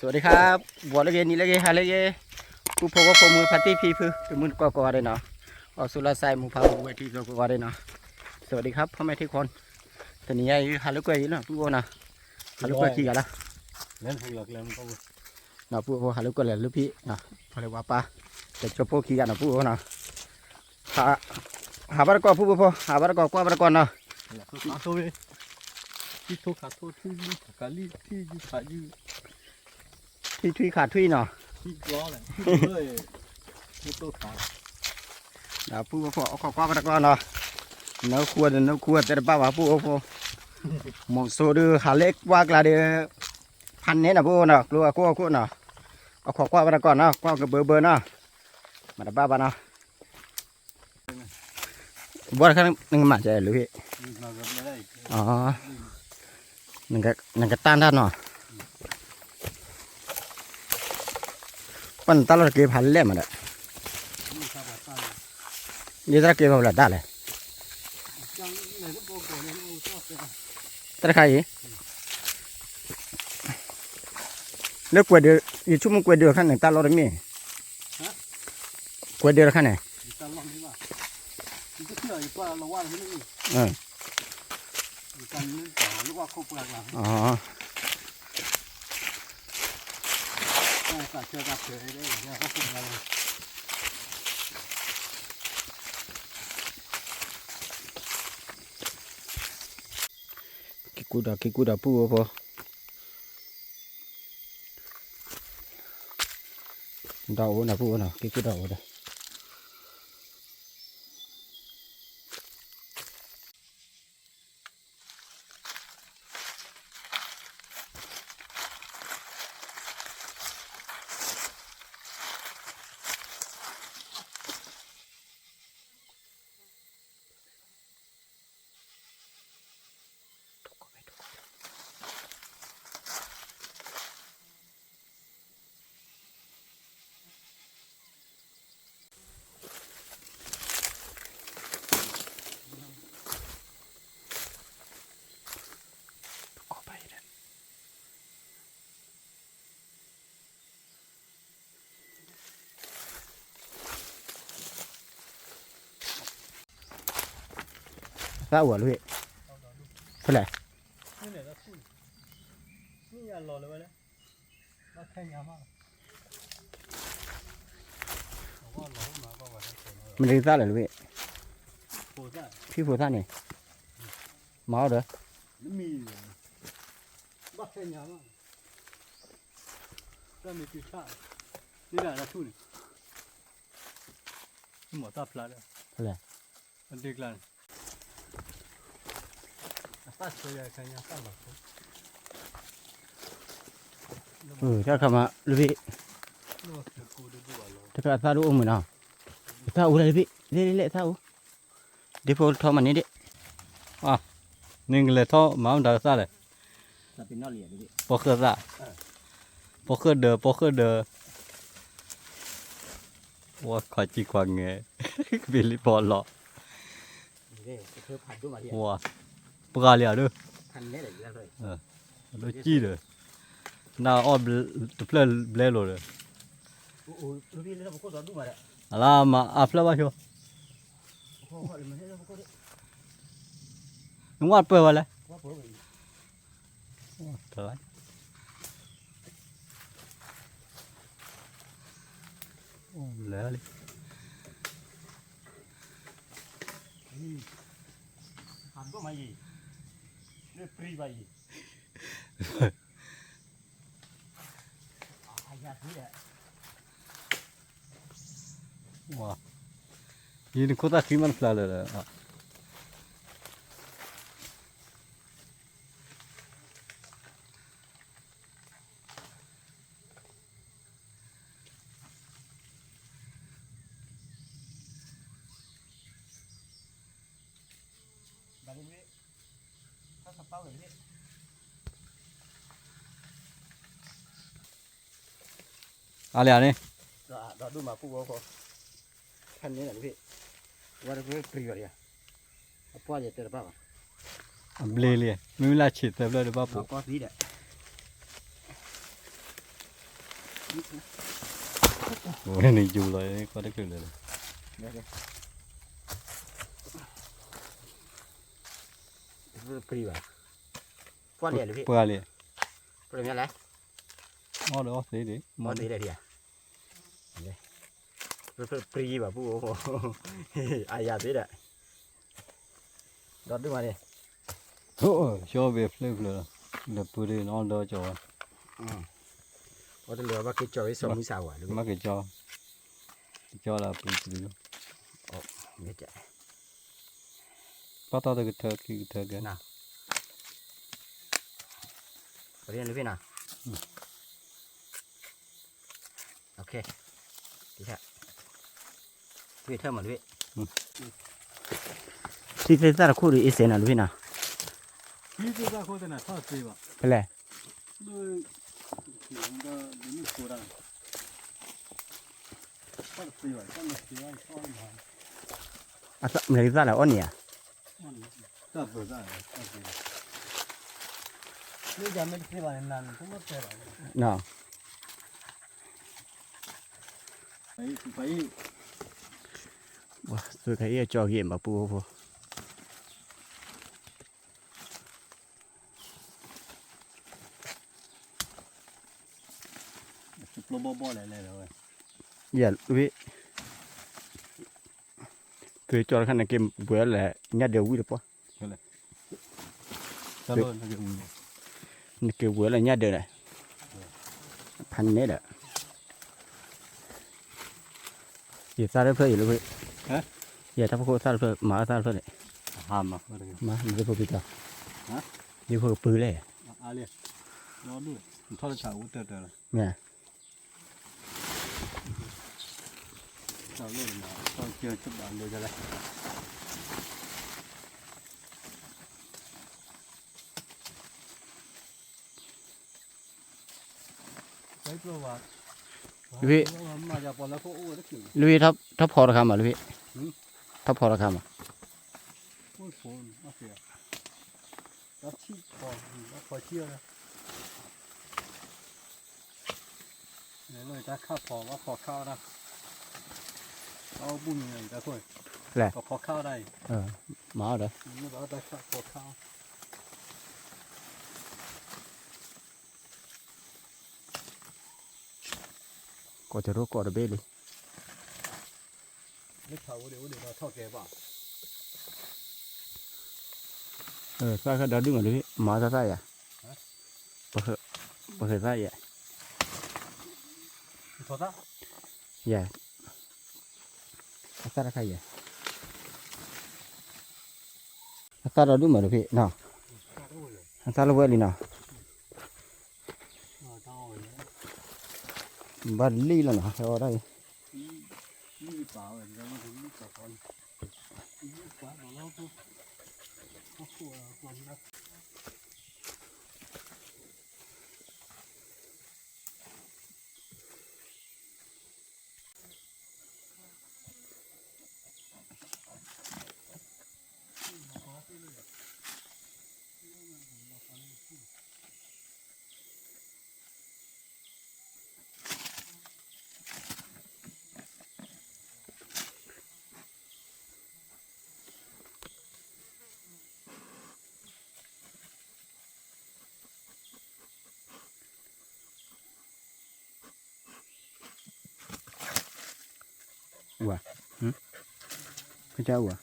สวัสดีครับบัวละเกนี่ละเกฮาละเกกูพบว่าผมมือพัตตี้พีพื้นมือก่อได้เนาะอสุรสายมือพามือไว้ที่ก่อได้เนาะสวัสดีครับพ่อแม่ทุกคนตอนนี้ยังฮาลุกอยู่เนาะผู้นะฮาลุกขี่กันละเล่นหุ่นหลักเล่นก็เนาะผู้ฮาลุกเลยลูกพี่เนาะพอเลยว่าป้าจะจบพวกขี่กันเนาะผู้เนาะหาบาร์ก่อผู้หาบาร์ก่อกว่าบาร์ก่อนเนาะขาโตเลยที่โตขาโตที่ยี่ขาลีที่ยี่ขายี่ที่ทุยขาทุยเนาะที่ล้อเลยเลยที่โตขาเนาะผู้เอาข้อกว่าบาร์ก่อนเนาะเนื้อขวดแต่ป้าว่าผู้มองโซดูหาเล็กว่ากลาเดือพันนี้นะผู้เนาะกลัวกู้เนาะเอาข้อกว่าบาร์ก่อนเนาะกว่ากับเบอร์เนาะมาดับบ้าเนาะบัวข้างนึงมาใจหรือพี่อ๋อนึ่งก็ต้านได้เนาะปั่นตลอดเก็บพันเล่มมาเลยนี่ตะเก็บเอาละได้เลยตะไคร้เลือกกวยเดืออยู่ชุ่มกวยเดือขั้นหนึ่งตลอดมีกวยเดือขั้นไหนอ๋อกิกูดาปูพอดาวนะปูนะกิกูดาวเด้ถ้าหัวลุยเท่าไหร่นี่อย่ารอเลยเลยว่าแค่ยามากมันเรียกซ่าเลยลุยพี่ผู้ซ่านี่เมาเด้อมีว่าแค่ยามากก็มีจุดชานี่แหละชุ่นหมอตาพลาดเลยเท่าไหร่มันดีกลันป้าสวยแค่ยามป้าบอกถ้าเข้ามาลุยถ้าเข้าซาดูอุ้มเนาะซาอูเลยพี่เละซาอูเดี๋ยวพอทอมันนี้ดินี่เลยท่อมามันด่าซาเลยซาเป็นนอเลียดิปอกเกอร์ซาปอกเกอร์เดอว่าขอจีกว่าไงบิลลี่บอลหรอว้าปกาเลียด้วยแล้วจีเลยน่าอ้อมเพลินเบลล์เลยอะไรมาอัพแล้ววะชัวนุ่งวัดเปิดวะเลยเท่าไรโอ้แล้วเลยหันก็มาอีเรื่องปรีไปอีว้ายินโคตรขี้มันฟลาเลยอะไรนี่เราดูมาผู้ว่าท่านนี้แหละพี่ว่าเราปรีอะไรพ่อจะเจอป่าวเบลลี่ไม่มีลาชิดแต่เบลล์บ้าปุ๊ก็พี่เด็ก โอ้ยนี่อยู่เลยก็ได้ขึ้นเลย ปรีว่ะป้อนเดียหรือพี่ เปล่าเลย ปรีอะไร อ๋อเดี๋ยวสิดิ มอตีได้ดีอ่ะปรีว่ะผู้โอ้โหอายาตีได้ดอดด้วยมาดิ โอ้ชอบแบบเล็กเลยเดี๋ยวพูดนอนเดี๋ยวจอ ว่าจะเหลือว่ากิจจอยสมุสาวะหรือ มาเกจอละพูดดิ ไม่ใช่ ป้าตาตะกิเธอกัน น่ะเรียนหรือพี่น่ะโอเคดีแท้พี่เท่ามาด้วยที่เจ้าคู่ดีเอเซนอ่ะหรือพี่น่ะ นี่คือการโฆษณาทอดสิวะ เป็นไร ด้วยมันก็นี่โคราทอดสิวะต้องสิวะทอดมา อ่ะมันอะไรแล้วอ่อนเนี่ย ตัดตัวได้ตัดตัวนี่จะไม่สิวะนั่นก็ไม่เจอ น่ะ ไป ว้าสุดท้ายจอเกมแบบปูปู ปลบบ่เลยเลย อย่าลุยคือจอขันเกมเบื่อแหละยัดเดียววิ่งปะ ตลอดนะ นี่คือเบื่อแหละยัดเดียวเลยพันเนี้ยแหละอย่าซาได้เพื่ออยู่เลยอย่าทับโคซาเพื่อหมาซาเพื่อเลย ห้ามมา มาเดี๋ยวพอพี่จ้าเดี๋ยวพอปืนเลย อะไรรอดูทอดฉาวุ้เตอร์เลย เนี่ย ทอดเลยนะทอดเกี่ยวชุบอันเดียวกันเลยไปปลวกมาจากปอแล้วก็โอ้ได้ถึง ลุยทับพอราคามาลุยทับพอราคามา โอ้ยฝนโอเคแล้วชี้พอแล้วพอเชี่ยวนะเนี่ยเลยจะข้าวพอว่าพอข้าวนะเอาบุ้งยังไงจะคุยพอข้าวได้ หมาเด้อ ไม่บอกได้พอข้าว ก็จะรู้ก็จะเบล เล็กเขาเดี๋ยวเราทอดแกบ่า ซาก็เดินดึงลุยหมาซาอ่ะปะเคยซาอ่ะ ทอดอ่ะ อย่าซาราคาอ่ะซาเราดูมาลุยเนาะซาเราเวลีเนาะบัดลี่แล้วเนาะเราได้ นี่เปล่าเลยเราไม่ถึงนี่ก่อนนี่กว่าเราก็โอ้โหคนนักพระเจ้าอ่ะ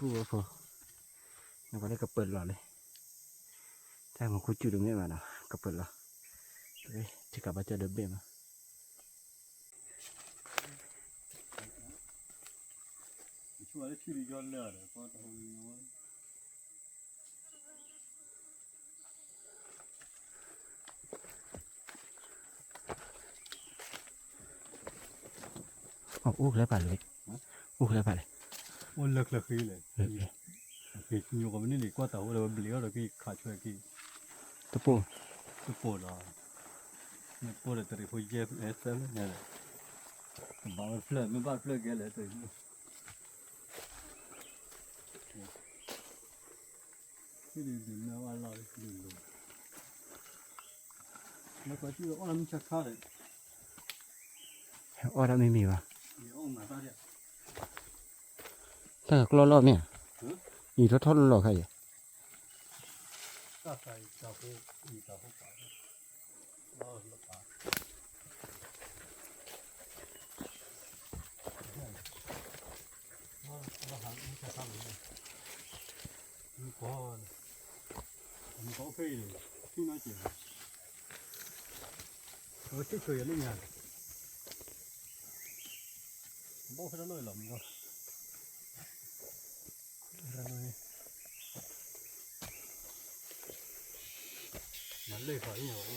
พูดพอแล้วก็ได้กระเปิดหลอดเลยถ้าผมคุยจุดตรงนี้มาเนาะกระเปิดหลอดเฮ้ยจะกลับมาเจอเดิมเบ้มา ช่วยที่ดีย้อนเลือดเพราะตรงนี้ อ๋ออู้แล้วไปเลยอู้แล้วไปเลย วันเลิกขี้เลยขี้อยู่กับมันนี่กว่าแต่ว่าเราเบลียวเราขี้ขาดช่วยขี้ ตะปู ก็ปวดอ่ะไม่ปวดแต่ที่พอเย็บเอสเซลเนี่ยเลยบ้าเฟลไม่บ้าเฟลแกเลยตัวนี้ที่ดีๆนะว่าเราดีๆแล้วก็ที่ว่าเราไม่ชักขาเลย อ๋อถ้าไม่มีวะ เดี๋ยวมาซะเนี่ย ถ้ากล้อรอบเนี่ยอีทอดหลอกใคร ก็ใส่เจ้าผู้มีเจ้าผู้ป่าเราละป่าเราหันไม่ใช่ทำเลยมีก้อนมีก้อนเฟยเลยที่น่าเจ๋งเราที่ช่วยอะไรเนี่ยบอกให้เราหน่อยหรอมึงก็เราหน่อยนั่นเลยฝ่ายเหรอเรา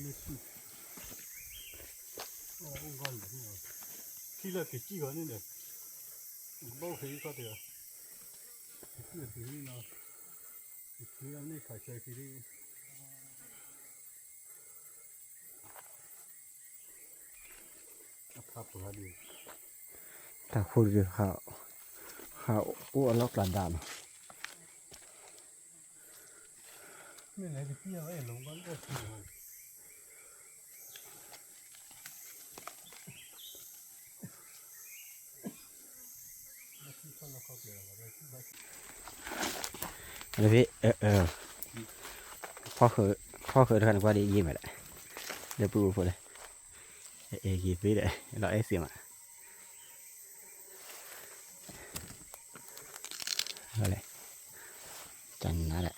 เลยที่องค์กรแบบนี้ที่เราคิดกี่ก่อนนี่เนี่ยบอกให้ก็เดี๋ยวที่เราคิดนี่เนาะที่เราเนี่ยขายใจคิดครับผมดี ถ้าพูดคือเขาอู้ล็อกหลานดาม ไม่ไหนจะเที่ยวไอ้หลงบ้านก็คือมันที่คนเราเข้าเปลี่ยนอะไรที่บ้าน เลยพี่พ่อเคยทานกว่าดียิ้มเลยเดี๋ยวปูพูดเลยกี่ปีเลยเราเสียมาอะไรจันนั่นแหละ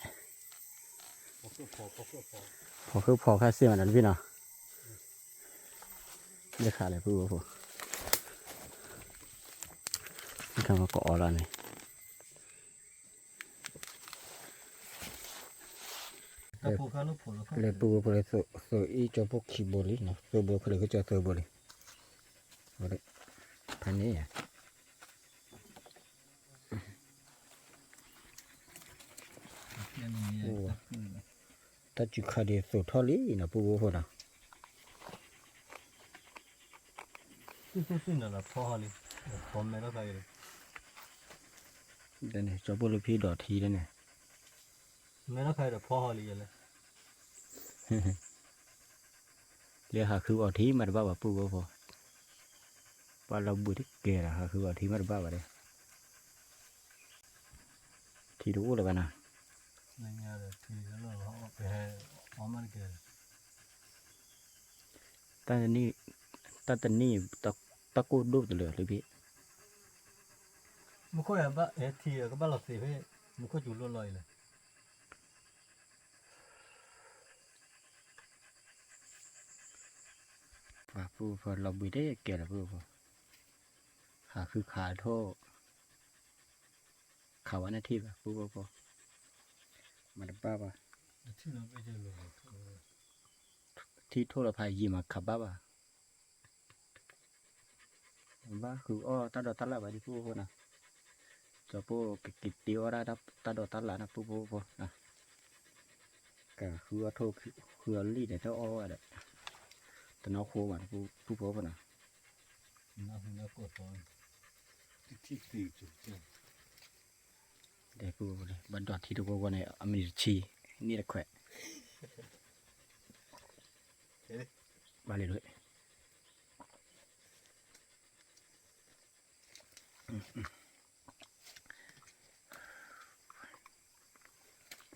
พอคือพอแค่เสียมันนั้นพี่เนาะเรียกขาเลยปูพูดนี่คำว่าเกาะแล้วนี่ le pu por eso y yo po kiboli no so bo kle ko cha so boli vale pane ya ta chu kha de so tho li na pu bo ho da ที่นั่นแหละพ่อเลยพ่อแม่เราไปเลย de ne cho bo lo phi do thi de ne แม่เราไปแต่พ่อเลยเลย le ha khu o thi ma ba ba pu bo pho pa lo bu de ke la ha khu o thi ma ba ba de thi do lo ba na นั่นไงเลยที่เราเขาไปให้พ่อมันเกิด ta ni ta ko do de le bi มันก็แบบว่าที่ก็บ้านเราสิเพื่อมันก็อยู่ลอยเลย pa pu pho lo bu de ke la pu pho ha khu kha tho kha wa na thi ba pu bo pho ma ba ba ที่เราไปเจอเลย ที่โทรภัยยีมาขับบ้าบ่าบ้าคืออ้อตาดอตัดละไปที่ผู้คนนะจะผู้กิจเดียวได้ครับตาดอตัดละนะผู้นะก็คือว่าโทรคือรีดเนี่ยเท่าอ้อเด็ดแต่น้องโค้งอ่ะผู้นะ น่ากลัวตอนที่ตีจุด เด็กผู้เลยบันดอดที่ทุกคนเนี่ยอเมริชีนี่แหละแขวะบาเลยด้วย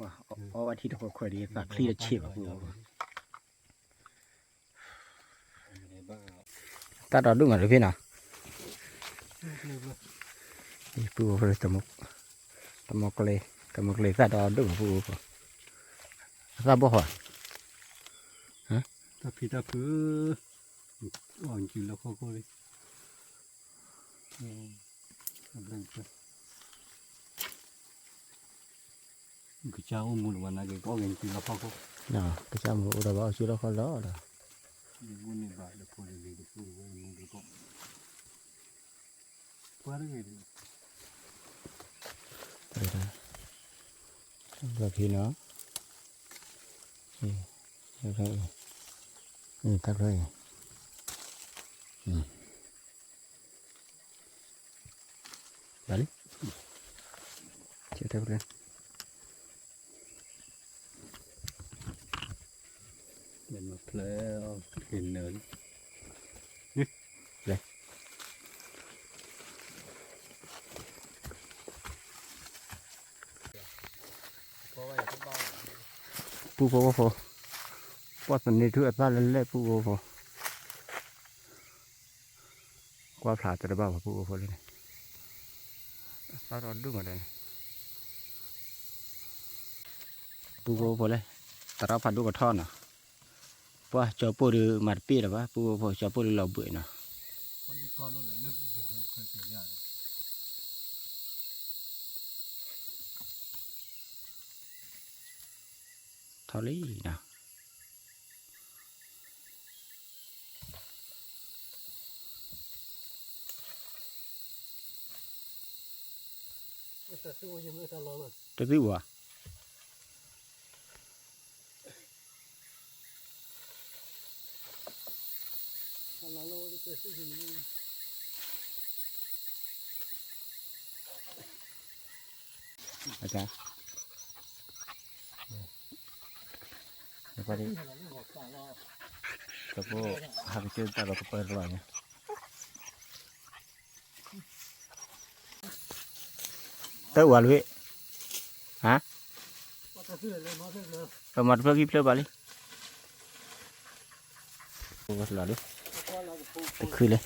ว้าเอาวันที่ทุกคนคอยดีสักคลีละเฉียบผู้ ta đó đúng rồi phía nào Lừa. đi phu rồi tầm một lề ta đó đúng rồi phu ra bao hả Ta phi ta cứ ổn chịu là khó coi. Cái cháu muốnวันนั้นก็เงินกินแล้วพ่อก็ nào cái sao mà udah bawa sudah kalau dah muốnนี่บาทแล้วพอเลยดูดูว่ามึงก็ว่าได้ไง rồi đó rồi khi nó tắt rồi đấy chưa tắt lên mình mà play hình nền đây pu po bắt mình đi thưa ta lên lên pu po qua phá từ bao pu po lên ta rồi đúng rồi đây pu po lên ta ra phá đúng cái thon à qua cho pu được mặt pi là ba pu po cho pu được lẩu bưởi nè con đi con nó là lớp bộ hồ khơi tiểu nhà đấy thao lý nè ta xua gì mà ta lo rồi cái gì vậy ta lo rồi ta xua gì mà Acha. Apa ni? Aku habis itu tak aku perlu ni. Tahu alu? Hah? Kamu ada pergi pelak balik? Aku selalu. Kecil le.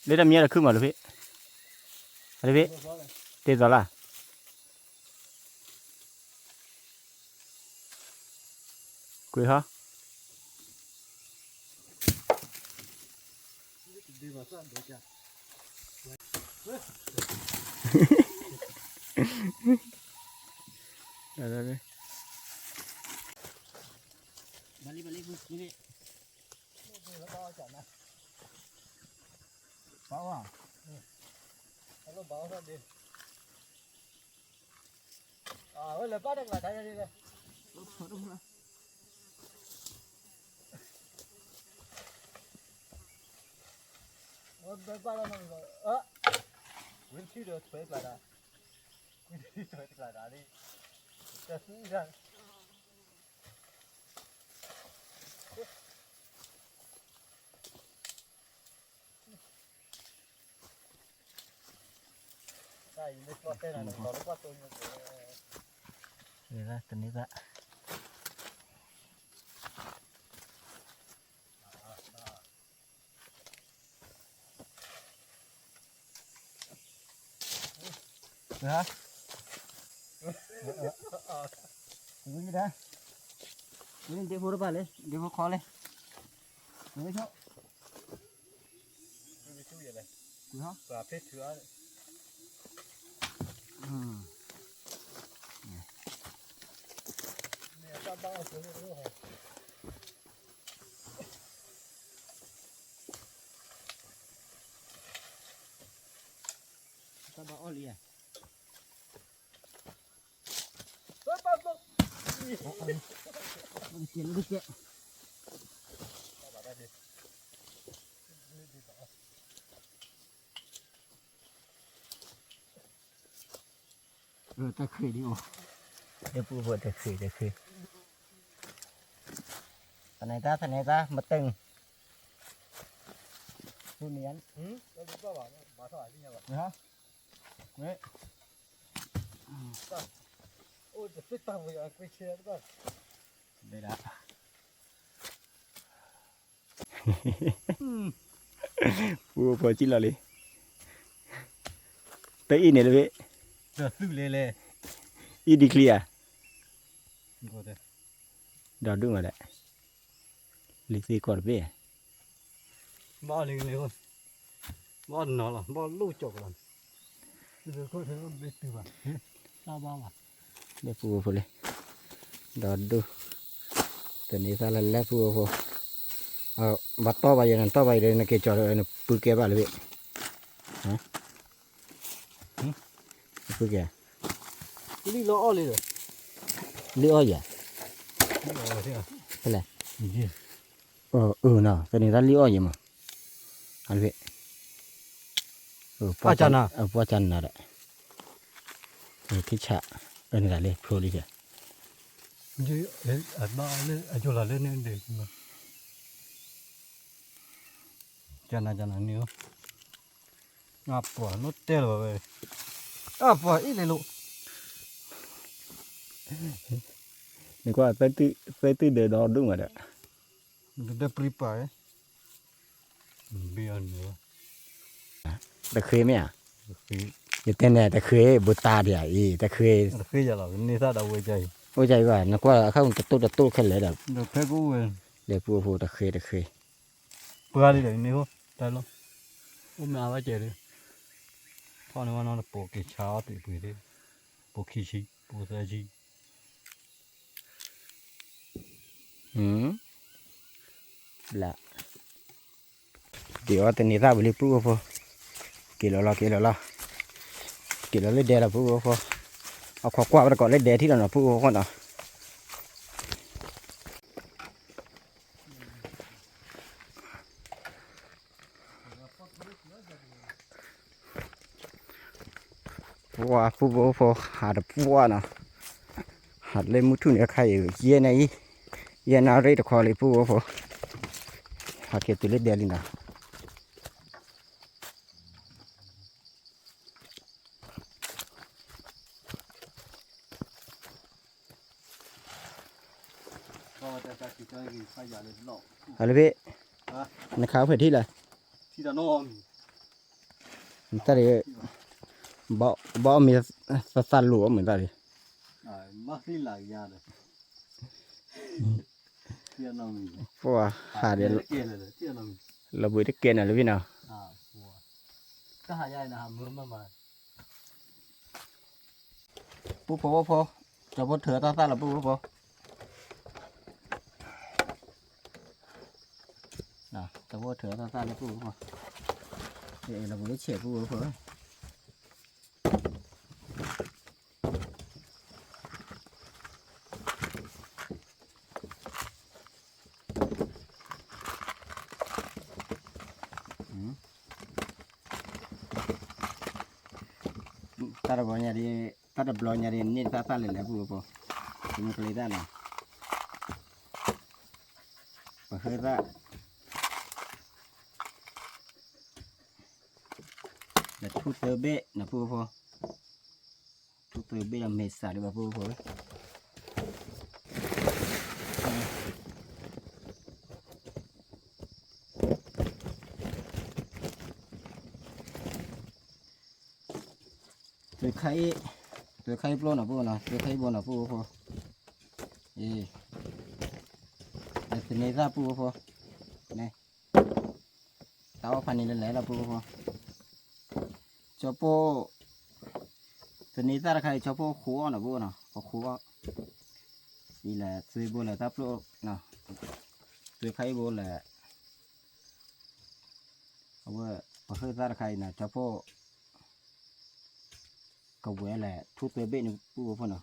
Đây làm gì là cứ mở được vậy? Thế rồi là quỳ hả? Đây. Balik ini. Bảo à? Nó bảo ra đi. Bây giờ bắt được là thấy đi đây. Đúng rồi. Bây giờ nó rồi. Nguyên chi được thuế lại đã. Nguyên chi thuế lại đã đi. Cái gì ra? Mira, tenida. Hả? Ini dah. Ini dia baru balik, dia baru call ni. Ini tu. Ini tu je lah. Hả? Và phết thừa. Ta bao xuống nữa hả? Ta bao oli à? Đi kia. Rồi ta khởi đi ô. Để phụ vừa được khởi. Thằng này ta mất từng. tu nian Nó biết bảo bà thoại cái nhà bà. hả đấy Ôi, cái phết tăng với cái xe đó. đây đã vua phò chỉ là đi tới này là vậy Giờ tư lê. ít đi clear Có thể. đó đúng rồi đấy lịch sử còn về Bỏ lên luôn. Bỏ nó là bỏ lũ chọc làm. Giờ có thể nó biết từ bà. Sao bao mà. để vua phò lên đó đúng từ này ra là vua phò bắt to bây giờ nó kêu cho nó bự kia vào vậy hả bự kia Cái đi lõ lên rồi. lý ơi à Rồi thế à. thế này Gì? nào cái này ra lý ơi gì mà ăn vậy Qua chân à? qua chân nào đấy cái chả cái này là lên pro đi kìa Chứ ở ba lên ở chỗ là lên để mà. Chân là nhiều. Ngap quả nó tê rồi về. Quả ít này lụ. này qua tới từ để đó đúng rồi đấy Để prepare. Bia nữa. ta khơi mấy à Khi cái tên này ta khơi bút ta đi à ta khơi khi giờ là nên ra đâu vậy? ôi trời ơi nó qua không đặt tốt khơi lấy được Được thế cũng để phù ta khơi bữa đi đấy nếu đây luôn. Ôm mẹ vào chơi đi. Thôi nó là bộ cái cháo thì bữa đi. Bộ khí chi, bộ gia chi. là điều tên này ra với phù kilo lấy đè là phù qua nó còn lấy đè thì là nó phù con nào phù hạt phù nào hạt lên một chút nữa khai yên này yên nào đây được khỏi lấy phù hạt kia từ lấy đè lên nàoอะไรเว้ยนะครับเพื่อที่ไร Thì là non. ตาดิบ่มีสันหลวมเหมือนตาดิ Mắc đi lại nhà rồi. Kia nào mình. เพราะว่าหาเดี๋ยว Kia này, kia nào mình. เราบุยได้เกณฑ์อะไรพี่น้อง Ủa. Cái hai dây là hàm mưa mà. ปุ๊บพอจะบ่เถื่อตาละปุ๊บพอน่ะจะบ่เถื่อตาละปุ๊บพอเดี๋ยวเราบุยได้เฉียบปุ๊บพอตาละบ่เนี่ยดิตาละบลอเนี่ยดินี่ตาเลยแหละปุ๊บพอถึงกเลยได้น่ะบ่เคยได้แต่ทุเตอร์เบะนะปุ๊บพอทุเตอร์เบะเมษาดีกว่าปุ๊บพอตัวไข่ปล้นอ่ะปุ๊บนะตัวไข่บนอ่ะปุ๊บพอแต่ตัวนี้ราปุ๊บพอเนี่ยตาพันนี่เลยละปุ๊บพอชอบตัวนี้ตาไข่ชอบขัวนะปุ๊บนะขัวนี่แหละซื้อบุหรี่ตาปล้นนะตัวไข่บุหรี่เอาไว้พอซื้อตาไข่นะชอบกบเวลแหละทุกตัวเบ็ดนี่ปุ๊บพอนะ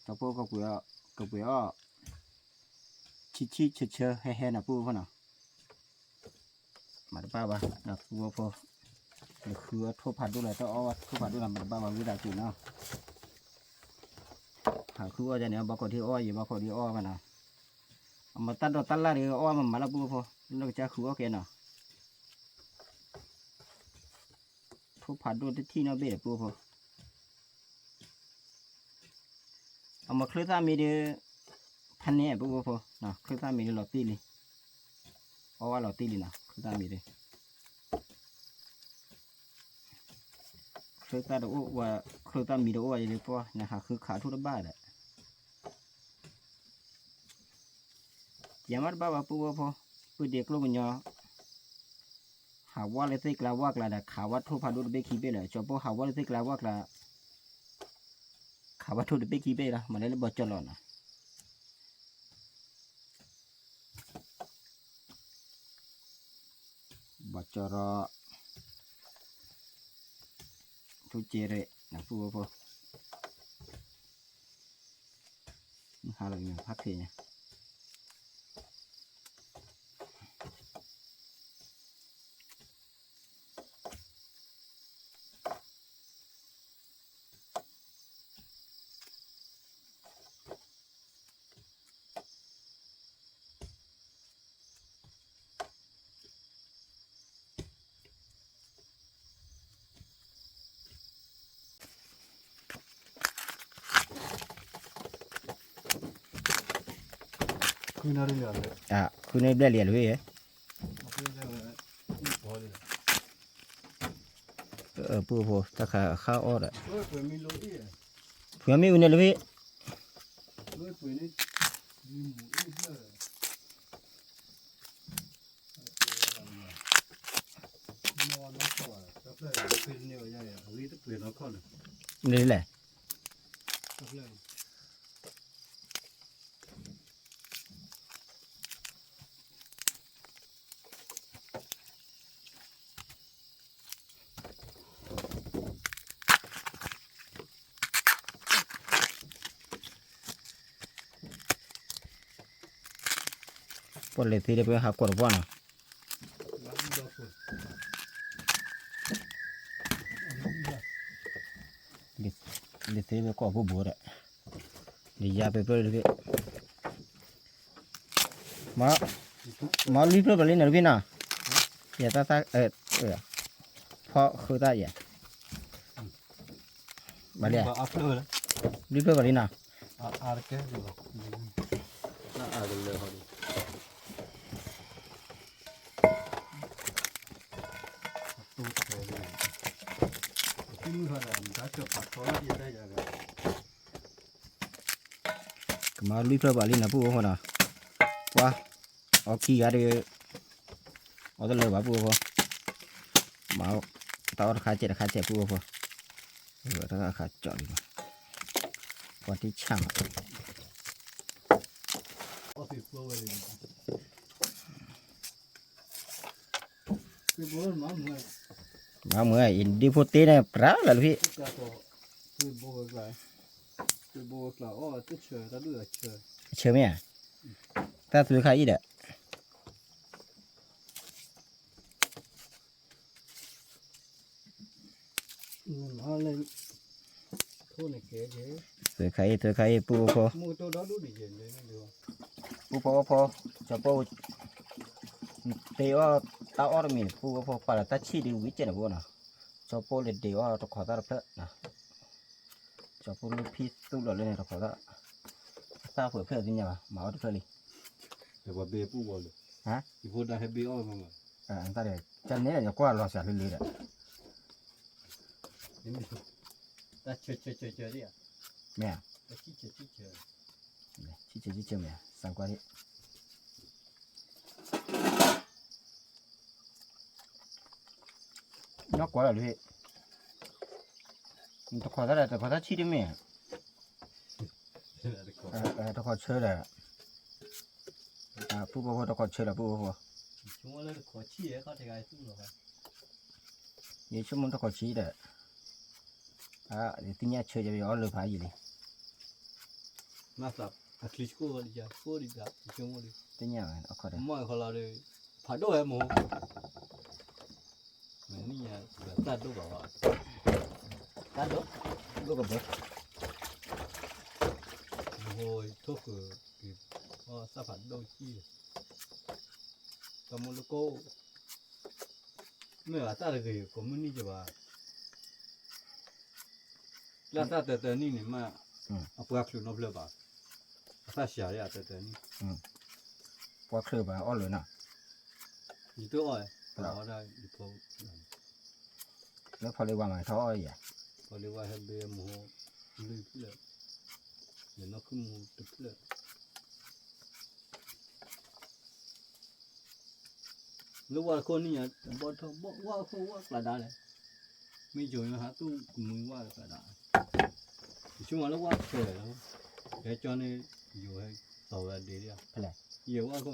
ชอบกบเวลชิเชแห่นะปุ๊บพอนะมาดูป้าบ้านะปุ๊บพอเดี๋ยวคือทั่วผัดดูเลยต้องเอาทั่วผัดดูเลยมาดูป้าบ้าวิธีจุดเนาะหาคือว่าจะเนี่ยบางคนที่อ้อยอยู่บางคนที่อ้อมันนะเอามาตัดดอกตัดละเดี๋ยวอ้อมันมาแล้วปุ๊บพอแล้วก็จะคือว่าแกเนาะ ทุบผัดดูที่น่าเบื่อปูพอเอามาเคลื่อนมีเดียพันเนี่ยปูพอนะเคลื่อนมีเดียหลอดตีเลยเอาว่าหลอดตีเลยนะเคลื่อนมีเดียเคลื่อนดูว่าเคลื่อนมีเดียว่าอย่างไรพอนะฮะคือขาทุบบ้าเลยยามัดบ้าปูพอปูเด็กลูกมันยอหาว่าเลยสิกลาว่ากลาดขาวัดทุบผัดดูเบคีเบเลยจบพอหาว่าเลยสิกลาว่ากลาขาวัดทุบเบคีเบละมันเลยบอจลอนะบอจรอทุเจเรนะพูดพอหาอะไรอย่างพักเทียคือน่าเรียนเลย คุณในเบลเลียนเว้ยพูดพอถ้าข้าวออดเพื่อนไม่อุ่นเลยเว้ยนี่แหละพอเลยทีเดียวไปหากดว่านะเดี๋ยวทีเดียวก็ผู้บัวเลยเดี๋ยวยาไปเปล่าเลยมาลีเปล่าเลยนะพี่น่ะอย่าตาเพราะคือตาอย่าบาลีลีเปล่าเลยนะอาร์เกย์ดูน่าอาร์เกย์เลยฮะตู้เท่าไหร่ที่นู่นฮะดัชเชอร์พัดเขาที่ได้ยังไงมาลีเปล่าเลยนะพูดว่านะว่าเอาขี้กันเลยเอาตัวเลยว่าพูดว่ามาตอนขาเจ็บพูดว่าถ้าขาเจาะดีกว่าก่อนที่ช่างมาเมื่ออินดีโพเต้เนี่ยปลาแล้วพี่เชื่อไหมถ้าซื้อขายอีเด้อซื้อขายปูพอจะปูเดี๋ยวตาออร์มีปูพอปลาตาชีดิวิจิตรบ่นะจะปูเลยเดี๋ยวต้องขอตาเพื่อนะจะปูลูกพี่ตู้หล่อเลยต้องขอตาตาเพื่อจริงๆมาเอาเพื่อเลยเดี๋ยวว่าเบี้ยปูบอลเลยฮะอีพวกได้ให้เบี้ยอ้อมมาอันตาเด็กจันเนี่ยจะกว่าเราเสียเลยเลยนี่แต่เชื่อดิอ่ะแม่ชี้เชื่อแม่สั่งกว่านี้นอกกว่าเลยต้องขอตาแต่ขอตาชีดิแม่ต้องขอเชื่อเลยผู้บอกว่าต้องขอเชื่อแล้วผู้บอกว่าช่วงนั้นขอชี้เขาจะไงสู้หรอครับยี่ชั่วโมงต้องขอชี้เลยเดี๋ยวที่นี่เชื่อจะไปเอาเลยพายอยู่เลยมาสับอัคลิชโก้ดิจ้ะโก้ดิจ้ะช่วงวันนี้ที่นี่เอาขอได้ไม่เขาเราเลยผัดด้วยหมูนี่ไงตัดด้วยบ่าวตัดด้วยลูกกับเบิร์ดโอ้ยทุกคือสับผัดด้วยขี้ตะมุลโก้ไม่ว่าตัดเลยก็มันนี่จะว่า แล้วแต่นี่เนี่ยมาเอาปลาคลุนเอาเปลือกบ่าถ้าเสียเลยแต่นี่ พวกเครือบ่อ้อเลยน่ะ 你都爱，然后一泡， แล้วพอเลยว่ามาเขาอ้อยอ่ะ 我另外还别么累不了，也那个么得不了。如果คนนี้บ่ทบ่ว่าเขาว่ากระดาษเลยไม่จอยหาตู้มือว่ากระดาษช่วงแล้วว่าเฉยแล้วแกจอนนี่อยู่ให้ต่อวันเดียว อะไร เยอะว่าก็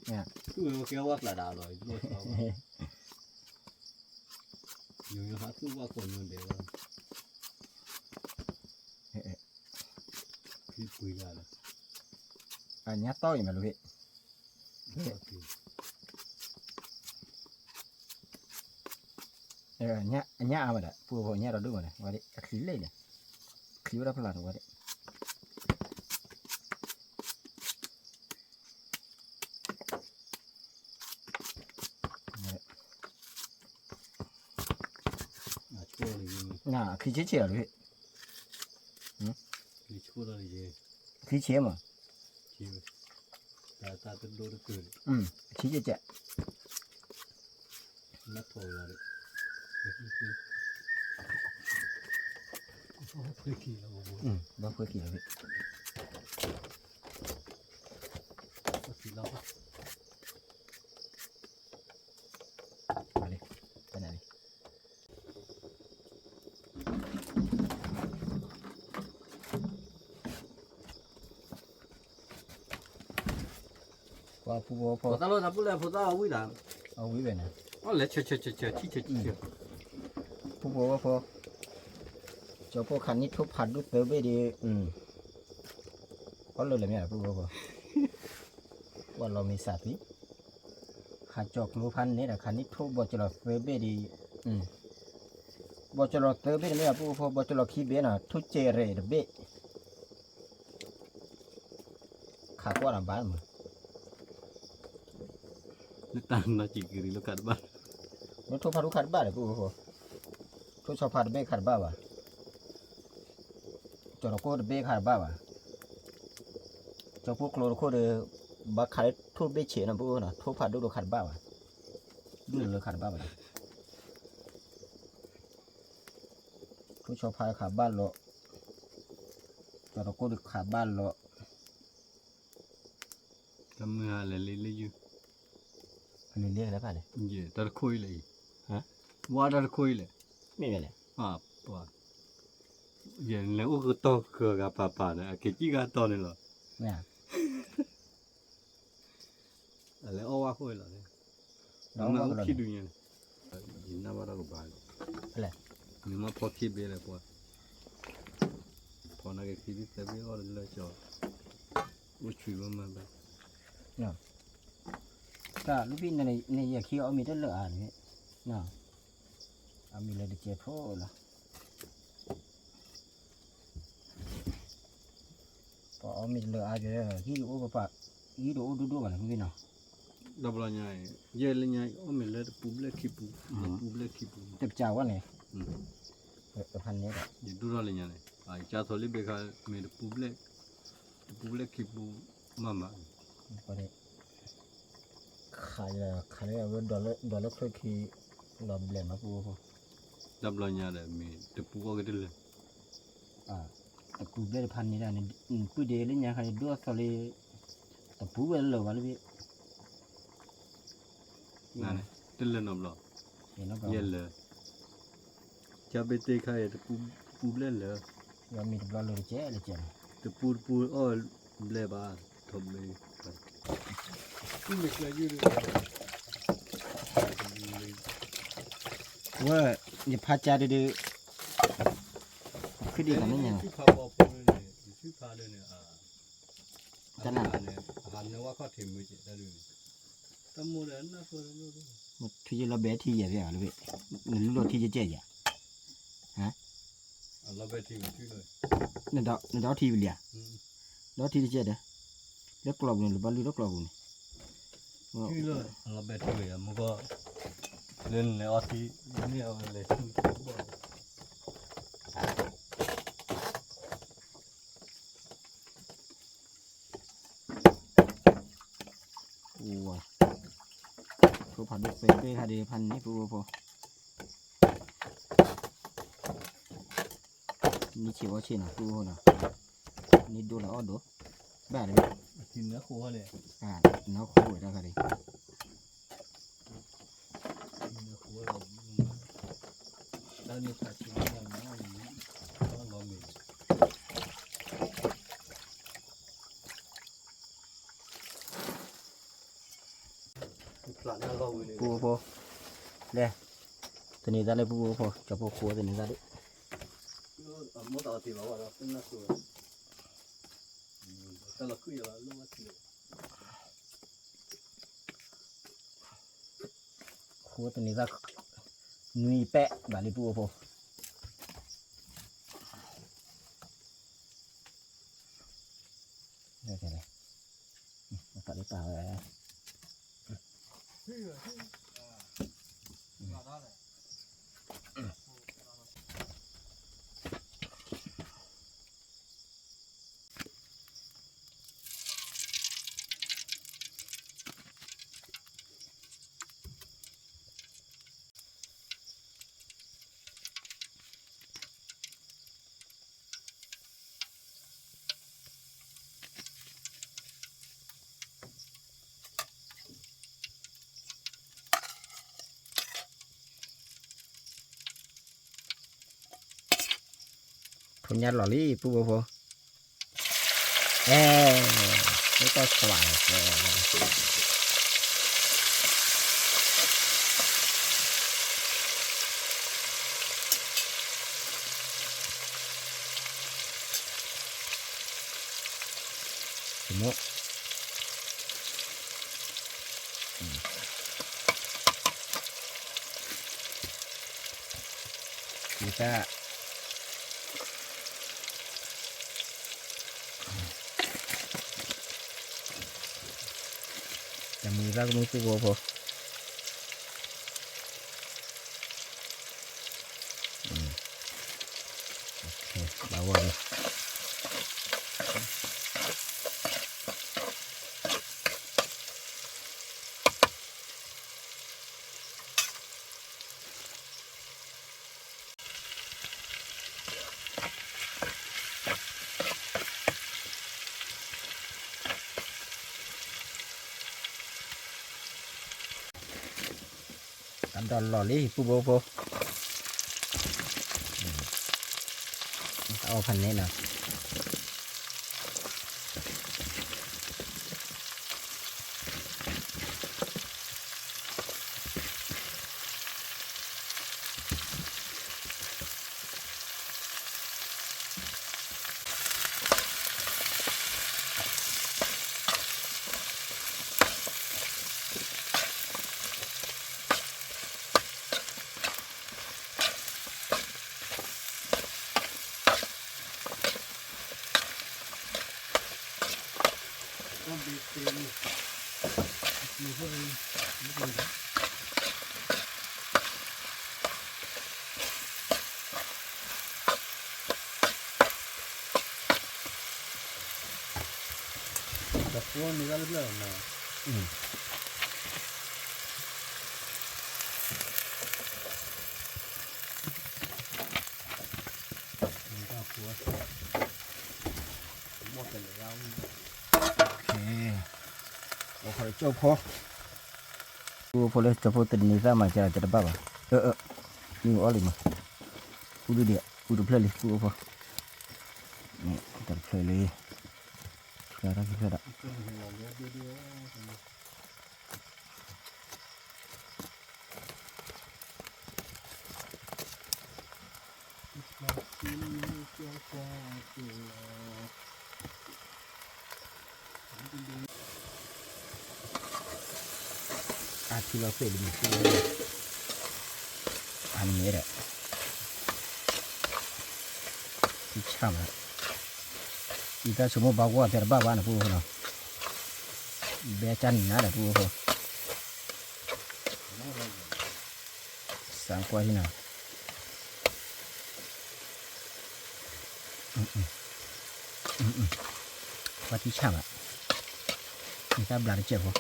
เนี่ย ตู้แกว่ากระดาษเลยดูเขาอยู่หาตู้ว่าคนนึงเดียวพี่ปุยแล้ว อันนี้ต้อยมาลูกเนี้ยเอามาเด้อพวกเนี้ยเราดูมาเด้อว่าดิคลีเลยเนี่ยคลีเราพลาดว่าดิน่ะคลีเฉยๆลูก 你出了也 คลีเฉยมั้ง 就，大都多的够了， คลีเฉย 那头了的，我回去了，我 บ่เพื่อกี่ลูก 知道。 มาเลยไปไหนดิว่าผู้บ่พอ 我到了，他不来，不到为啥？ เอาไว้แบบนั้น 我来吃，ผู้บ่พอเจ้าพวกคันนี้ทุบผัดด้วยเตอร์เบดีเขาเลยแม่ผู้บ่พอว่าเรามีสัตว์นี่ขาจอกรูพันนี่แหละคันนี้ทุบบ่จะรอเตอร์เบดีบ่จะรอเตอร์เบดีแม่ผู้พอบ่จะรอขี้เบน่ะทุเจเรดเบขากว่าลำบากมั้ง 那当那几个人都干吧， รถทุบผัดขัดบ้าเลยผู้พอทุบชอบผัดเบขัดบ้าวะจอดโคตรเบขัดบ้าวะเจ้าพวกโคลโคตรบักขัดทุบเบเฉยนะผู้น่ะทุบผัดดูขัดบ้าวะดูเลยขัดบ้าวะทุบชอบผัดขัดบ้านโลจอดโคตรขัดบ้านโล 他们还来就， อันนี้เรียกอะไรป่ะเนี่ย 也他亏了，ฮะ 我他亏了， ไม่เป็นไร 啊不，也来我个到个个爸的，给几个到的了， เนี่ย 来我亏了嘞， น้อง 那 ว่า 我 เรา 批对呢，那把那个办， อะไร 你们跑批别了不？跑那个批的这边我来叫，我去我们呗。 ก็ลูกพี่ในอยากขี้เอามีได้เหลืออ่านนี่เนาะเอามีเลยเจ็บโพล่ะพอเอามีเหลืออ่านอยู่แล้วขี้ดูปะขี้ดูดูกันลูกพี่เนาะ Double nyai, ye le nyai, o me le public kipu, public kipu. เจ็บจ้าวะเนี่ยพันนี้แหละ Ye dura le nyai, ai cha tholi be kha me public kipu mama. ก็ได้ขายว่าดอลลาร์เคยขี้เราเบลมาปู Double nyai le me te pu ko de le. แต่กูเบลพันนี้ได้เนี่ยกูเดลิเนี่ยใครดูสอเลยแต่ปูเบลเลยวะลูกพี่ Na ne, de le no blo. เห็นแล้วก็ Ye le. Cha be te kha ye te public le. เรามีบอลเลยเจ๊เลยเจ๊ Te pu o ble ba thom me. Ku me kla yu de. ว่าอย่าพาจ่าดื้อคือดีกันนี่ยัง Chu pha ba po ne, chu pha le ne a. จะนั่น หันเนี่ยว่าเขาถิ่มมือจิตได้เลยตำมูเลยนะคนรู้ มันที่เราเบที่อย่าเรียกเลยเงินรู้ที่จะเจ๊อย่า เราไปถิ่มชื่อเลย นั่นดาวที่วิลเลียดาวที่จะเจ๊เด้อแล้วกรอบเงินหรือบ้านลูกกรอบเงิน ชื่อเลยเราไปถิ่มเลยมันก็เล่นเลยอาทิตย์นี่เอาเลย ดูไปด้วยค่ะเดี๋ยวพันนี่ปูพอนี่เขียวเชียนปูนะนี่ดูแล้วดูแบบนี้ กินเนื้อคู่เลย nó khô rồi đó cả đi เนื้อคู่เราแล้วนี่ผัดชิ้นอย่างน้อยก็รอมีปลาหน้าเราเลย ปูพอเลยตัวนี้ได้เลยปูพอจะปูขัวตัวนี้ได้ดิ มดเอาตีเราว่าเป็นนักสู้แต่เราคุยแล้วรู้ว่าที่ ขัวตัวนี้ได้นุยแปะแบบนี้ปูพอได้แค่ไหนมาตัดได้เปล่าเลย ผลงานหล่อลี่ปูพอนี่ก็สว่างสมุนี่ก็จะมีรักมือปูพอโอเคเบาเลยอันดอนหล่อลี่ปูพอเอาพันนี้นะก็บีบตีมือเพื่อนแต่พวกนี้ก็เริ่มนะ หมดกันแล้ว โอเคโอ้โหเจ้าพ่อปูพอเลยเจ้าพ่อตัวนี้sama cara cara apa ni oli mah udah dia udah play liปูพอนี่ตัด play เลยsekarang kita adaที่เราเคยดูคืออันนี้แหละที่ช่ำนะที่ถ้าสมมติบอกว่าแต่บ้าบ้านพูดเนาะเบียจันนะเด็กพูดสังกัดที่ไหนว่าที่ช่ำอ่ะนี่ถ้าบลาดเจ็บพอ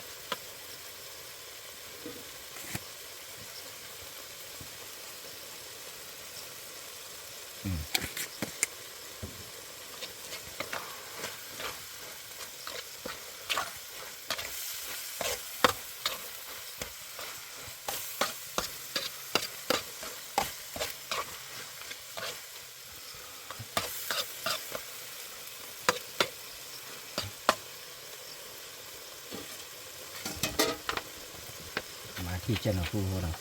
ที่เจนฟูนะ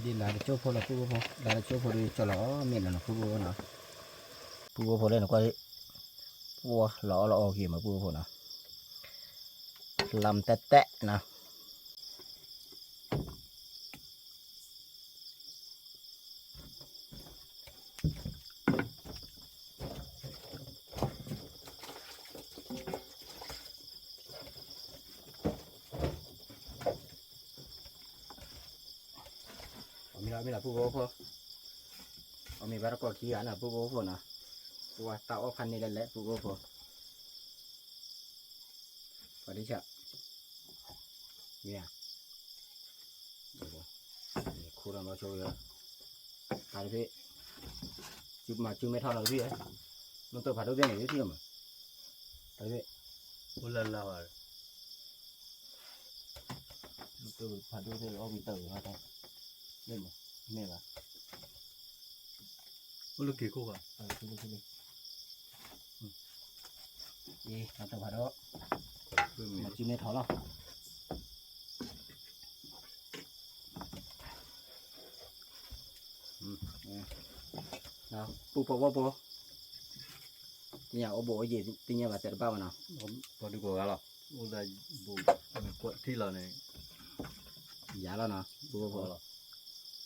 ดีหลายโจ้พอละฟูพอหลายโจ้พอดีจะหล่อเมียนนะฟูนะฟูพอเล่นก็วัวหล่อหล่อเกี่ยมาฟูพอนะลำแตะนะมีละฟูพอมีบาร์ก็ขี้อันนะฟูพอนะวัวตาอพันนี่แหละฟูพอพอดีจ้ะเนี่ยนี่คู่เรามาโชว์เลยถ่ายพี่จุดมาจุดไม่เท่าเราพี่เอ้มันตัวผัดด้วยเนี่ยอยู่ที่มั้งถ่ายพี่ Ulala wa. ตัวผัดด้วยเนี่ยเอาไปเติมมาได้เล่นมั้ยเนี่ยป่ะ Ulu ki ko ka. ที่นี่นี่มาตัวผัดด้วยมาจุดไม่เท่าเราnào pu po po po nhà ô bộ gì tin nhà bà sẽ bao nào Ko di ko ga la. Ula bu ko thi la ne. giá lo nào pu po po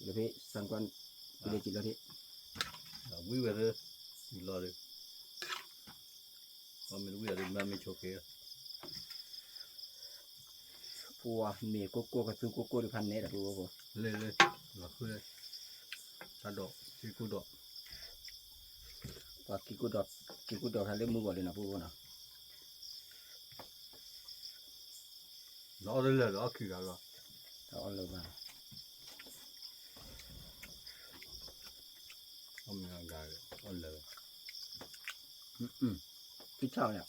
rồi thế sang quan đi chỉ lo thế Da wi we de. Ni lo de. Ko me wi de ma me cho ke. pu mì cô cái thứ cô đượcพันเนี่ยlà pu po Le le. La khu le. Ta do. Ki ku do. và kí cú đọt hay lấy mua gọi là pu po nào Lo de le lo ki ga la. đó là mà Om na ga. O le. cái sao nhỉ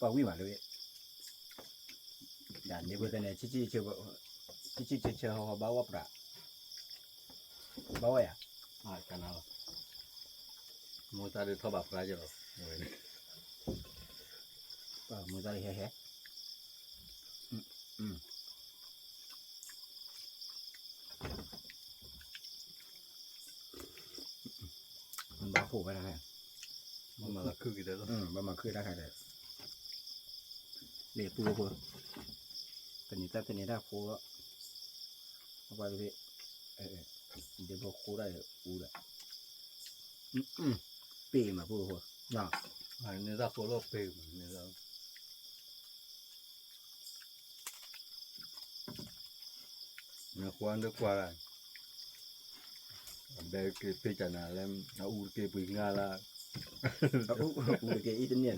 bao nhiêu mà đấy đàn đi bữa này chỉ chưa họ bao quát ra bao à Ah kana la. Mo ta de tho ba pra je lo. mua ra đi hèมันบ้าผูกไปแล้วไง Ma la khu ki de lo. บ้ามาคือได้ใครเลยเหลี่ยปูปูตอนนี้ถ้าตอนนี้ได้คูก็เอาไปเลยเดี๋ยวพอคูได้ปูเลยปีมาปูปูเนาะ Ah ne da ko lo pe ne da. Na cuando cuara. Be ke pe chana lem na u ke pi nga la.ปูcái ít tiền nè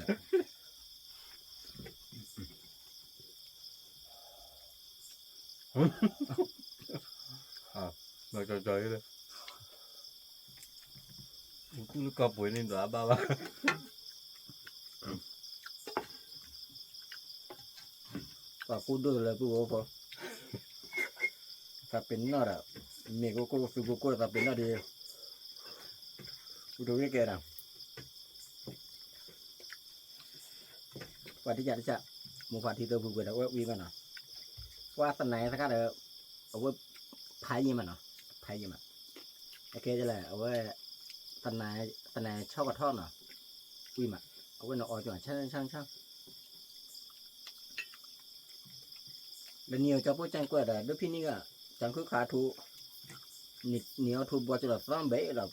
Mà trời trời đấy. Cứ lúc cọp buổi nên đóa ba ba. vàปูđưa làปูปูถ้าเป็นนอดอ่ะเมฆโก้ฟิวโก้ถ้าเป็นนอดดีปูดูยังไงนะว่าที่จะมูฟาที่ตัวปูไปแล้วว่าวิ่งมันเนาะว่าตอนไหนสักการเดี๋ยวเอาไว้พายยิงมันเนาะพายยิงมันโอเคจะเลยเอาไว้ตอนไหนชอบกระท่อมเนาะวิ่งมันเอาไว้เนาะออกจังช่างแล้วnhiều cho bố tranh quay là đôi khi ní cả chẳng cứ khá thu nhiều thu bao giờ là phong bể là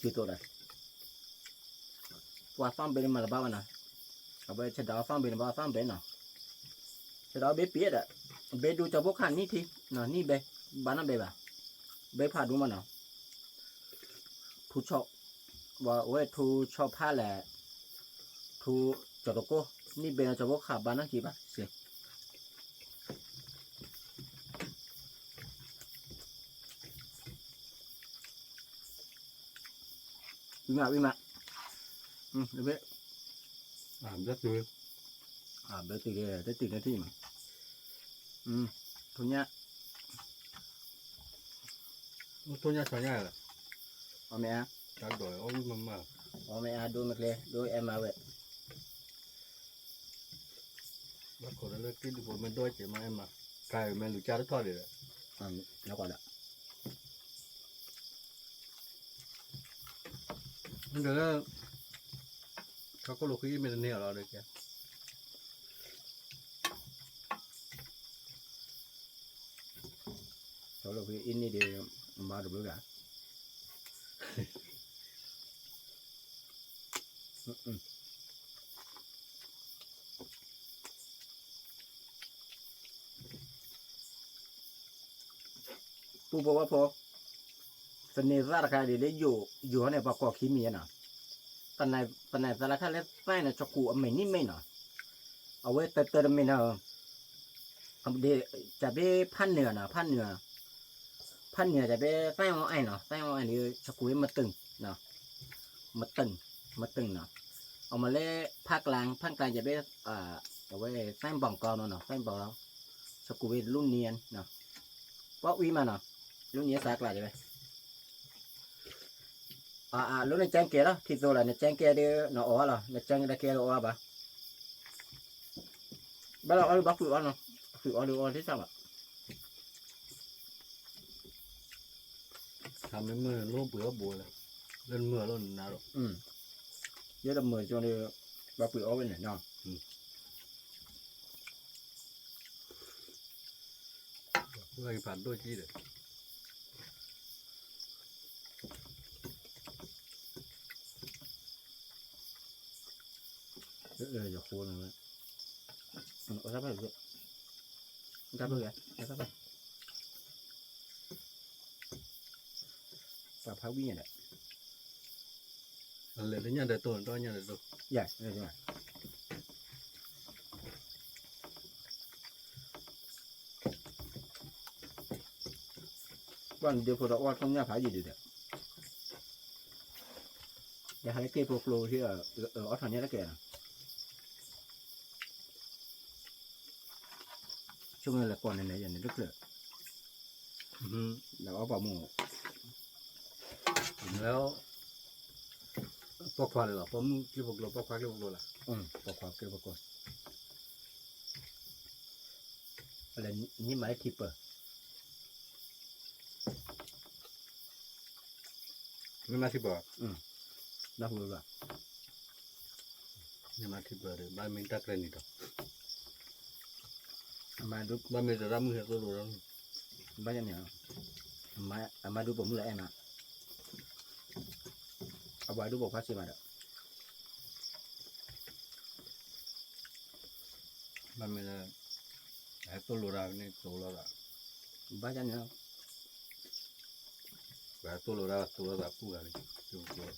chỉ tôi đây qua phong bể mà là bao nè ở bên trên đó phong bể là bao phong bể nào trên đó bể biết ạ bể đủ cho bố khăn ní thì nào ní bể bán nó bể bà bể phá đúng mà nào thu cho và với thu cho phá là thu cho đồ cô ní bể là cho bố khá bán nó kì bà xí Bị mạ. Được biết. Rất tươi. Bé từ cái tới từ cái gì mà. Thôi nhá. Thôi nhá, chó nhá. เอาไหมอ่ะ Các đội ông mà เอาไหมอ่ะดูมาเลยดูเอ็มมาเว้ย bác có đã lấy cái của mình đôi chỉ mà em mà cài mình lùi cha nó thôi được. แล้วก่อนละ Nên làเขาก็รู้คือมันเนี่ยเราเลยแก เราเราคืออินนี่เดียวมาดูกันปูบอกว่าพอเสน่ห์ราคาเดี๋ยวอยู่ในประกอบขีมีนะตอนไหนแต่ละค่าเล็กไส้เนี่ยจะกูไม่นี่ไม่เนาะเอาไว้เติมไม่เนาะเดี๋ยวจะไปพันเหนือนะพันเหนือจะไปไส้เอาไอ้เนาะไส้เอาไอ้เดี๋ยวจะกูมาตึงเนาะมาตึงเนาะเอามาเล่ภาคกลางจะไปเอาไว้ไส้บ่องกอเนาะไส้บ่องแล้วจะกูรุ่นเนียนเนาะเพราะวิมาเนาะรุ่นนี้สากลายไปรุ่นในแจ้งเกล้อที่ตัวอะไรในแจ้งเกล้เดียวเนาะอ๋อเหรอในแจ้งได้เกล้อ๋อปะบ้านเราเอาบักฝึกอ๋อเนาะฝึกอ๋อดูอ๋อที่สั่งอ่ะ ทำให้มือโล่เบื่อบัวเลยเล่นมือแล้วน่าหรอก เยอะดำมือจนเดียวบักฝึกอ๋อเป็นไหนเนาะ เพื่อให้ผ่านด้วยที่เด็ด อย่าโค่นเลยเอาซับไปเลยซับไปเลยซับไปปลาพาวิ่งเนี่ย อันเลยเนี่ยเด็ดตัวเนี่ยเด็ดตัว ใหญ่เลยใช่ไหมวันเดียวพอเราว่าต้องเนี่ยขายดีเด็ดอย่าให้เก็บโปรที่เอาทางนี้แล้วแกนะช่วงนี้แหละก่อนไหนอย่างนี้ลึกเลยแล้วเอาปลาหมู แล้วปอกควายเลยหรอผมกี่พวกเราปอกควายกี่พวกเราล่ะ ปลาควายเกลือปลาโกดอะไรนี่หมายทิปเปอร์ ไม่มาที่บ่อ น่าพูดว่า ไม่มาที่บ่อเลยบ้านมีตะเกรงนี่ต่อ มาดู บ้านมีแต่รับมือตัวเรา บ้านยังเนี่ยมาดูผมเลยนะเอาไว้ดูบอกพัชมาเด้อ บ้านมีแต่ไอ้ตัวเราเนี่ยตัวเรา บ้านยังเนี่ย ไอ้ตัวเราพูดอะไรตัวเรา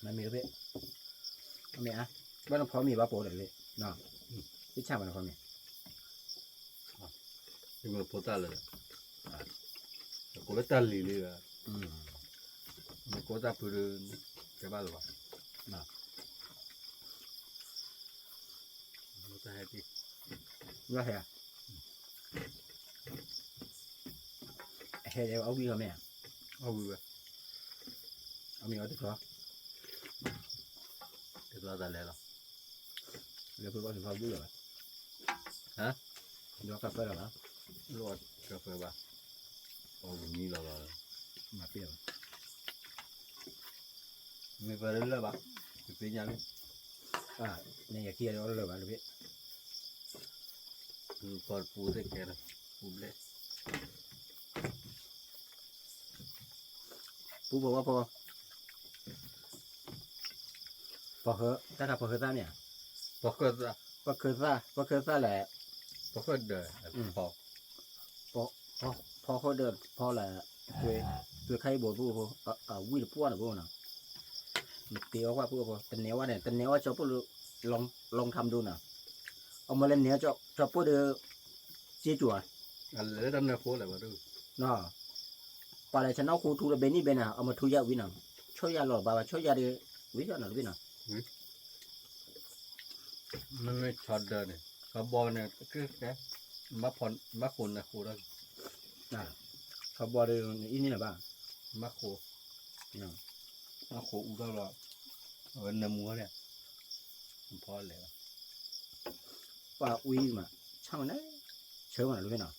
มันมีหรือเปล่าไม่อะบ้านพอมีบ้าโปรเลยเนาะที่ช่างมันพอมี ที่มันพูดอะไรกูเลยตัดลีเลยมันกูจะพูดแค่บ้านหรอมันจะให้ที่ ว่าเหรอเฮ้ยเดี๋ยวเอาวิ่งเอาไหม เอาไป เอามีเอาที่คอ เดี๋ยวเราจะเล่นหรอ เดี๋ยวพูดว่าถึงเขาวิ่งเหรอ ฮะ เดี๋ยวกาแฟเหรอ รอดกาแฟบ้าโอ้มีแล้ว มาเปรี้ยว มีไปเรื่อยๆบ้าเป็นยัง เนี่ยอย่าเครียดเอาเลยบ้างลูกพี่ พอปูเสร็จแกนะปูเละ ปูบอกว่าพอเหอะถ้าขับพอเหอะตามเนี่ย พอก็จะ พอเคยซะแหละ พอก็เดินพอ พอเขาเดินพอแหละตัวใครบอกพูดวิ่งป้วนนะพูดนะเตียวว่าพูดพอแต่เนี้ยว่าเนี่ยแต่เนี้ยว่าจะพูดลองทำดูนะเอามาเล่นเนี้ยจะพูดเดือเจี๊ยจั่ว อะไรทำเนี่ยโค้ดอะไรมาดู เนาะปลาอะไรฉันเอาคูทูระเบนี่เบน่ะเอามาทุยาวินังช่วยยาหลอดบาช่วยยาดีวิจารณ์หน่อยวินัง มันไม่ช็อตเดินเนี่ยกระบอกเนี่ยคือแกมาคนนะโคได้ เขาบอกเลยอีนี่นะบ้าง มาโคมาโคอุดรเอาเป็นน้ำมัวเนี่ยพอเลย ว่าอุ้ยมาช่างนะเชื่อมันรู้ไหมเนาะ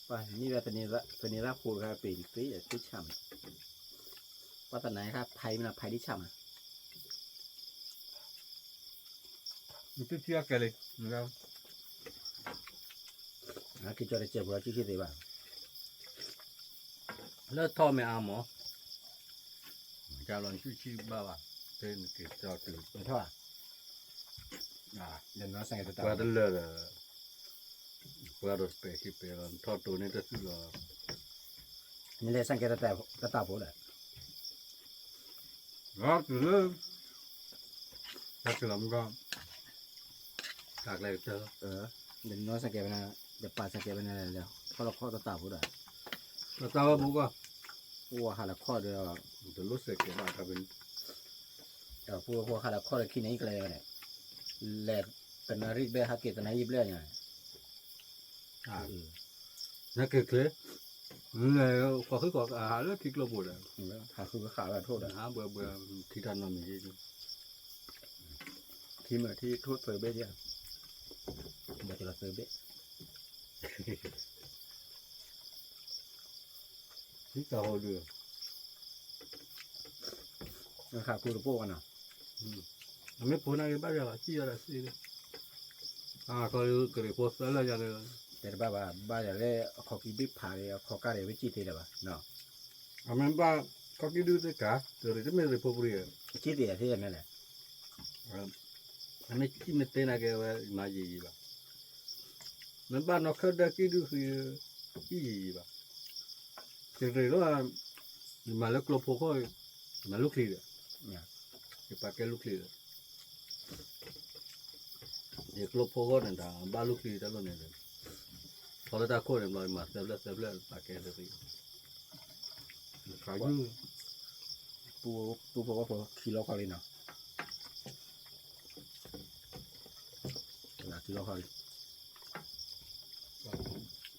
ว่านี่ว่าเป็นนี่รับพูดครับเป็นปีที่ช่ำว่าตอนไหนครับไผ่มันไผ่ที่ช่ำ มันจะเชื่อกันเลยนะครับ คิดจะได้เจ็บหัวคิดได้บ้าง แล้วท่อไม่เอาหมอจะลองชื่อบ้าว่าเป็นเกิดจอตื่น ไม่เท่าเดี๋ยวน้องสั่งจะตาม guarda guarda specchi per un torto ne da su นี่เลยสั่งจะตามผมเลย guarda le guarda la muga tak le cher เดี๋ยวน้องสังเกตไปนะเดี๋ยวป้าสังเกตไปนะเดี๋ยวเขาเราข้อตาผมเลย la tava buga ว่าหาละข้อเดียว de lo se che va a ben พวกหาละข้อเลยขี้นี้ก็เลยเนี่ยแหลกเป็นนาฬิกาฮักเกตนายิบเล่ยไง na che che ne qua che qua a le che lo bude หาคือขาแบบโทษ ha bue ti danno mi ทีมที่โทษเซอร์เบสเนี่ยเดี๋ยวจะเซอร์เบส ti cavo lui ขาคือโป้กันเนาะ a me pone che balla chi era sì che posto la ya แต่บ้าจะได้ขอกินบิ๊กพาเลยขอการเดี๋ยวไปจีเตะเลยเนาะ a me ba ko ki du te ka to re me re popuri จีเตะที่นั่นแหละ a me chi me tena che ma ji ba me ba no khada ki du ki ba se re lo ma le klo po ko ma lu kliเนี่ย che pa che lu kli e klo po ko da ba lu kli da lo ne de ko da ko ne ma se ble pa che de ri ka ju ปูบอกว่าพอขี่ล้อเขาเลยเนาะขี่ล้อเขาเลย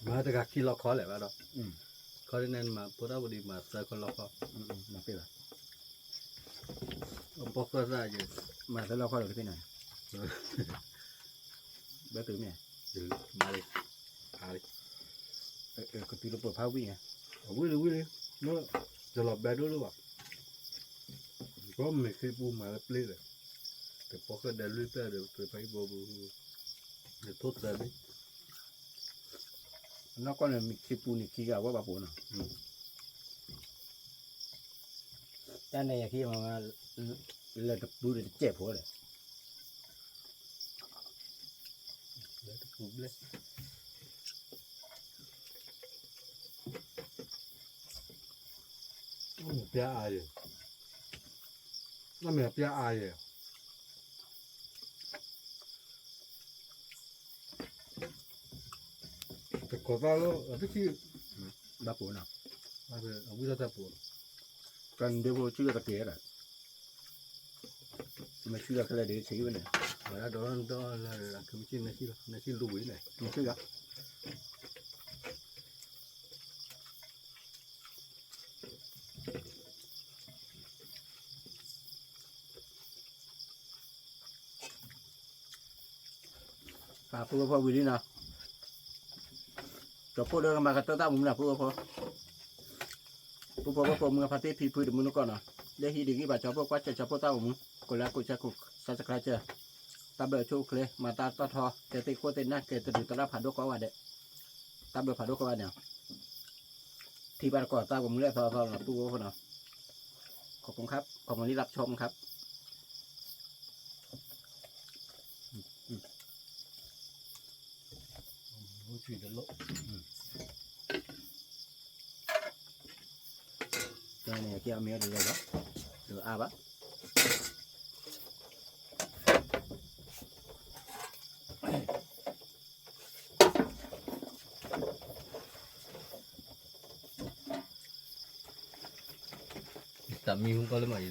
ma te ka ki lo ko le ba do อืม ko ne ma po da bodi ma sa ko lo ko มาเป็นไร un po' cosa je มาแล้วเราเข้าเลยที่ไหนเบสตื่นไหม male ale ก็ตีเราเปิดผ้าวิ่งไง wili no je lo bedo lo ba come che pu ma le plere che poco da lui per fai bobo le tot da bi นอกก็เลยมีขี้ปูนี่ขี้กาว่าบาปูเนาะแต่ในขี้มันเลยตะปูเลยเจ็บหัวเลย le puble pia aye na me pia aye che cosa lo avete บาปูเนาะ avuto da po กันเดี๋ยวชื่อตะเกียบอะไม่ชื่ออะไรเดี๋ยวชื่อมันเนี่ย guarda do la che mi ne ci lui ne ไม่ชื่ออะปาปูพอวิลีเนาะจบพูดเรื่องมากับตัวตามุมนะปูพอมึงพาเตพีพูดมึงก่อนเนาะเดี๋ยวฮีดีกี่บาทจบพวกว่าจะพวกตามุมกูแล้วกูจะกูสักครั้งเจอตาเบลชูเคลมาตาตอทอเกติโคเตน่าเกติดูตาผ่านดูก็ว่าเด็ตาเบลผ่านดูก็ว่าเนี่ยที่บ้านก่อตาผมเลือกพอๆปูพอเนาะขอบคุณครับขอบคุณที่รับชมครับ ci dello ตัวนี้เกี่ยวเมียดีเลยเนาะหรืออาบะ sta mi un po' le mai